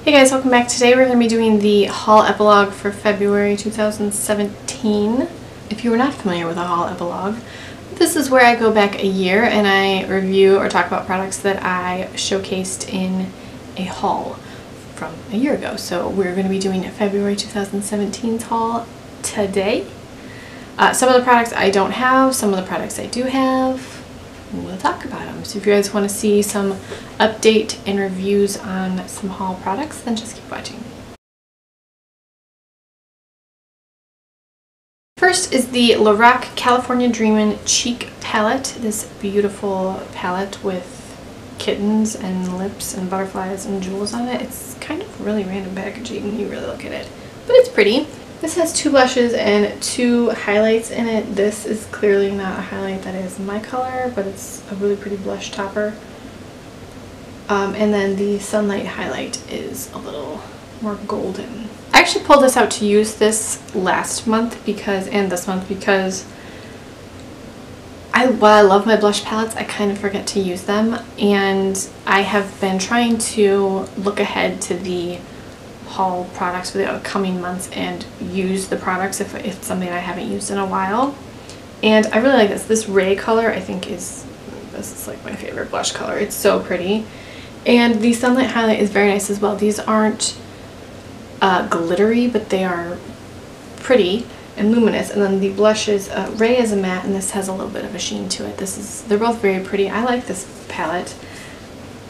Hey guys, welcome back. Today we're going to be doing the haul epilogue for February 2017. If you were not familiar with a haul epilogue, this is where I go back a year and I review or talk about products that I showcased in a haul from a year ago. So we're going to be doing February 2017's haul today. Some of the products I don't have, some of the products I do have. We'll talk about them. So if you guys want to see some update and reviews on some haul products, then just keep watching. First is the Lorac California Dreamin' Cheek Palette. This beautiful palette with kittens and lips and butterflies and jewels on it. It's kind of really random packaging when you really look at it, but it's pretty. This has two blushes and two highlights in it. This is clearly not a highlight that is my color, but it's a really pretty blush topper. And then the Sunlight highlight is a little more golden. I actually pulled this out to use this last month and this month because while I love my blush palettes, I kind of forget to use them, and I have been trying to look ahead to the haul products for the upcoming months and use the products if it's something I haven't used in a while. And I really like this. This Ray color I think this is like my favorite blush color. It's so pretty. And the Sunlight highlight is very nice as well. These aren't glittery, but they are pretty and luminous. And then the blushes, Ray is a matte and this has a little bit of a sheen to it. They're both very pretty. I like this palette.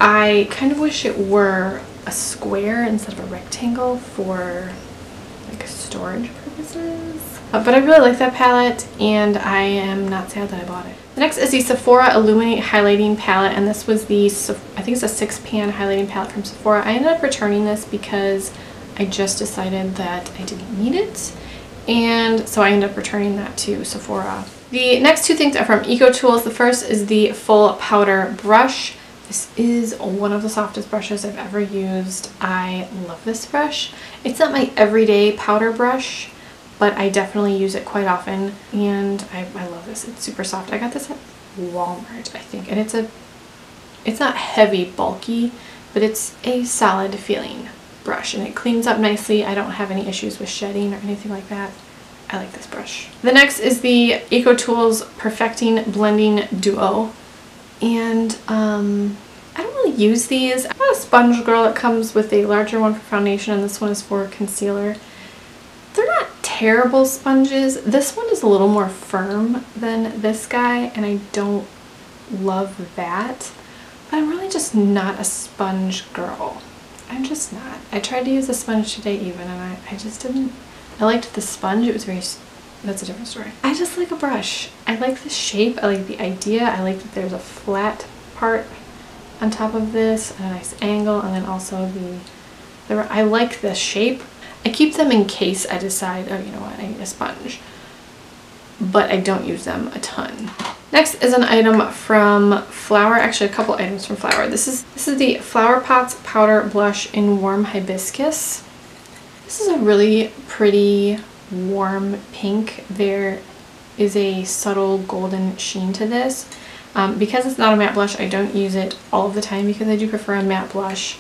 I kind of wish it were a square instead of a rectangle for like storage purposes. But I really like that palette and I am not sad that I bought it. The next is the Sephora Illuminate Highlighting Palette, and this was the, I think it's a 6-pan highlighting palette from Sephora. I ended up returning this because I just decided that I didn't need it, and so I ended up returning that to Sephora. The next two things are from EcoTools. The first is the Full Powder Brush. This is one of the softest brushes I've ever used. I love this brush. It's not my everyday powder brush, but I definitely use it quite often, and I love this. It's super soft. I got this at Walmart, I think, and it's not heavy, bulky, but it's a solid feeling brush, and it cleans up nicely. I don't have any issues with shedding or anything like that. I like this brush. The next is the EcoTools Perfecting Blending Duo. And I don't really use these. I'm not a sponge girl. It comes with a larger one for foundation and this one is for concealer. They're not terrible sponges. This one is a little more firm than this guy and I don't love that. But I'm really just not a sponge girl. I'm just not. I tried to use a sponge today even and I just didn't. I liked the sponge. It was very... That's a different story. I just like a brush. I like the shape. I like the idea. I like that there's a flat part on top of this and a nice angle, and then also I like the shape. I keep them in case I decide, oh, you know what, I need a sponge. But I don't use them a ton. Next is an item from Flower. Actually, a couple items from Flower. This is the Flower Pots Powder Blush in Warm Hibiscus. This is a really pretty warm pink. There is a subtle golden sheen to this. Because it's not a matte blush, I don't use it all of the time because I do prefer a matte blush,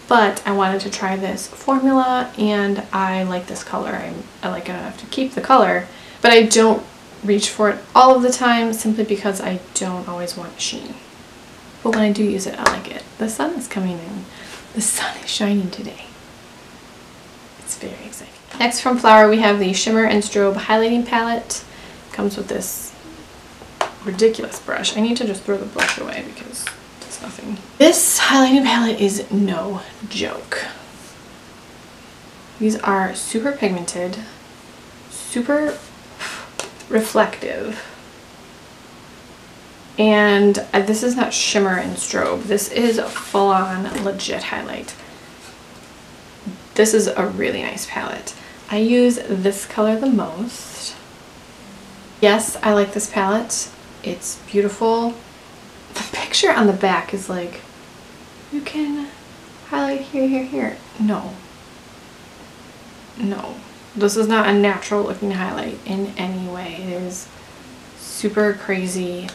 but I wanted to try this formula and I like this color. I like it enough to keep the color, but I don't reach for it all of the time simply because I don't always want a sheen. But when I do use it, I like it. The sun is coming in. The sun is shining today. It's very exciting. Next from Flower we have the Shimmer and Strobe Highlighting Palette. Comes with this ridiculous brush. I need to just throw the brush away because it's nothing. This highlighting palette is no joke. These are super pigmented, super reflective, and this is not Shimmer and Strobe. This is a full-on legit highlight. This is a really nice palette. I use this color the most. Yes, I like this palette. It's beautiful. The picture on the back is like, you can highlight here, here, here. No. No. This is not a natural looking highlight in any way. It is super crazy,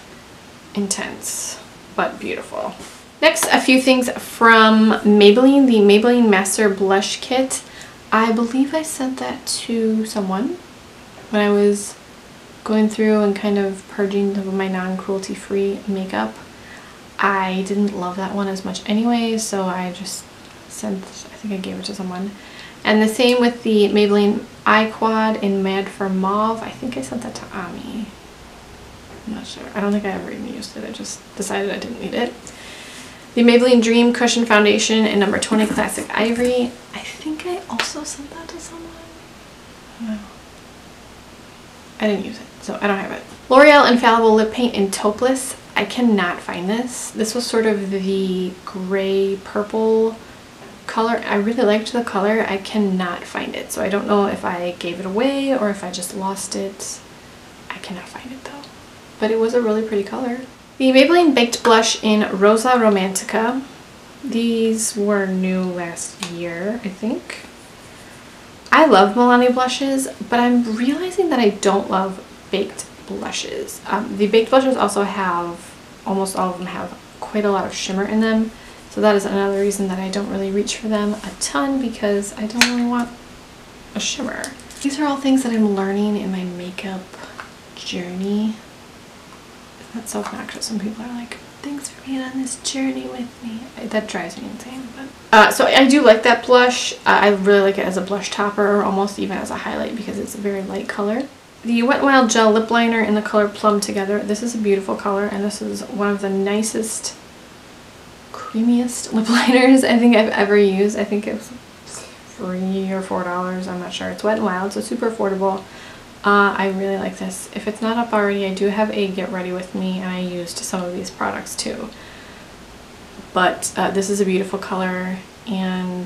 intense, but beautiful. Next, a few things from Maybelline, the Maybelline Master Blush Kit. I believe I sent that to someone when I was going through and kind of purging some of my non-cruelty free makeup. I didn't love that one as much anyway, so I just sent, I think I gave it to someone. And the same with the Maybelline Eye Quad in Mad for Mauve. I think I sent that to Ami. I'm not sure. I don't think I ever even used it. I just decided I didn't need it. The Maybelline Dream Cushion Foundation in number 20 Classic Ivory. I think I also sent that to someone. No. I didn't use it, so I don't have it. L'Oreal Infallible Lip Paint in Taupeless. I cannot find this. This was sort of the gray purple color. I really liked the color. I cannot find it, so I don't know if I gave it away or if I just lost it. I cannot find it though, but it was a really pretty color. The Maybelline Baked Blush in Rosa Romantica. These were new last year, I think. I love Milani blushes, but I'm realizing that I don't love baked blushes. The baked blushes also have, almost all of them have quite a lot of shimmer in them. So that is another reason that I don't really reach for them a ton, because I don't really want a shimmer. These are all things that I'm learning in my makeup journey. That's so obnoxious when people are like, thanks for being on this journey with me. That drives me insane. But so I do like that blush. I really like it as a blush topper, or almost even as a highlight, because it's a very light color. The Wet n Wild Gel Lip Liner in the color Plum Together. This is a beautiful color, and this is one of the nicest, creamiest lip liners I think I've ever used. I think it was $3 or $4. I'm not sure. It's Wet n Wild, so super affordable. I really like this. If it's not up already, I do have a Get Ready With Me, and I used some of these products too. But this is a beautiful color, and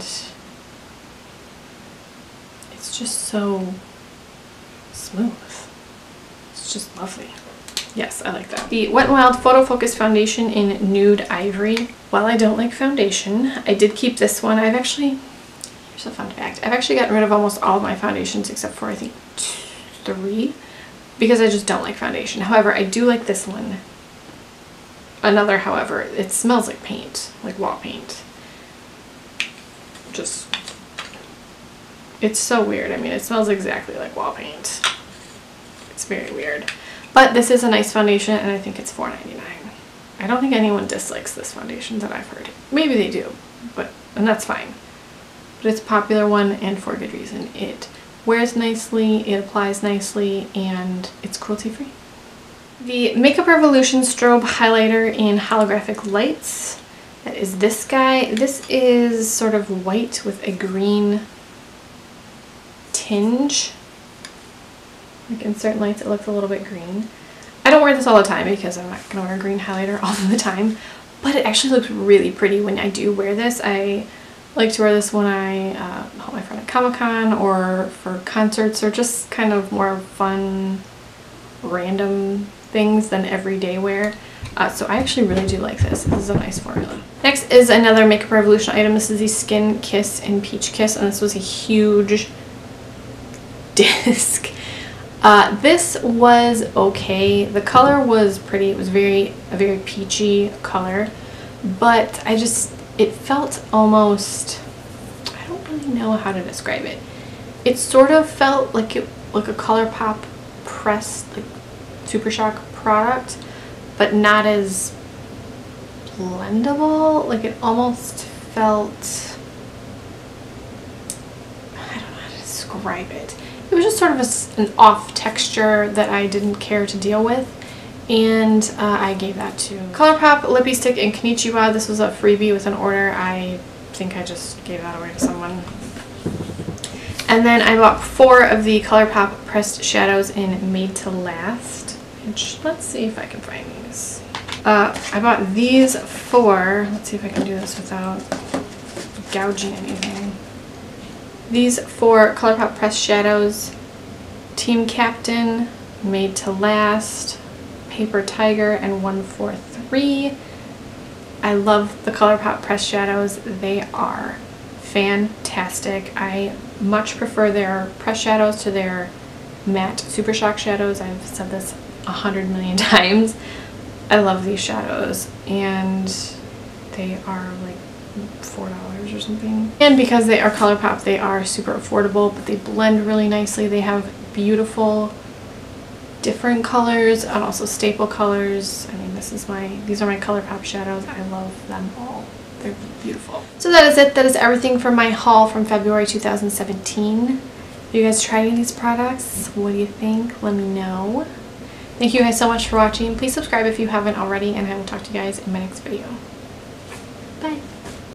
it's just so smooth. It's just lovely. Yes, I like that. The Wet n Wild Photo Focus Foundation in Nude Ivory. While I don't like foundation, I did keep this one. I've actually, here's a fun fact, I've actually gotten rid of almost all of my foundations except for I think 3, because I just don't like foundation. However, I do like this one. Another, however, it smells like paint, like wall paint. Just, it's so weird. I mean, it smells exactly like wall paint. It's very weird. But this is a nice foundation, and I think it's $4.99. I don't think anyone dislikes this foundation that I've heard. Maybe they do, and that's fine. But it's a popular one, and for good reason. It wears nicely, it applies nicely, and it's cruelty free. The Makeup Revolution Strobe Highlighter in Holographic Lights. That is this guy. This is sort of white with a green tinge. Like in certain lights it looks a little bit green. I don't wear this all the time because I'm not going to wear a green highlighter all the time, but it actually looks really pretty when I do wear this. I like to wear this when I help my friend at Comic-Con, or for concerts, or just kind of more fun, random things than everyday wear. So I actually really do like this. This is a nice formula. Next is another Makeup Revolution item. This is the Skin Kiss in Peach Kiss, and this was a huge disc. This was okay. The color was pretty. It was a very peachy color, but it felt almost, I don't really know how to describe it. It sort of felt like a ColourPop pressed, like Super Shock product, but not as blendable. Like it almost felt, I don't know how to describe it. It was just sort of an off texture that I didn't care to deal with, and I gave that to ColourPop Lippie Stick in Konichiwa. This was a freebie with an order. I think I just gave that away to someone. And then I bought 4 of the ColourPop pressed shadows in Made to Last. Which, let's see if I can find these. I bought these 4. Let's see if I can do this without gouging anything. These 4 ColourPop pressed shadows: Team Captain, Made to Last, Paper Tiger, and 143. I love the ColourPop pressed shadows. They are fantastic. I much prefer their pressed shadows to their matte Super Shock shadows. I've said this 100 million times. I love these shadows, and they are like $4 or something. And because they are ColourPop, they are super affordable, but they blend really nicely. They have beautiful different colors and also staple colors. I mean, these are my ColourPop shadows. I love them all. They're beautiful. So that is it. That is everything from my haul from February 2017. Have you guys tried any of these products? What do you think? Let me know. Thank you guys so much for watching. Please subscribe if you haven't already, and I will talk to you guys in my next video.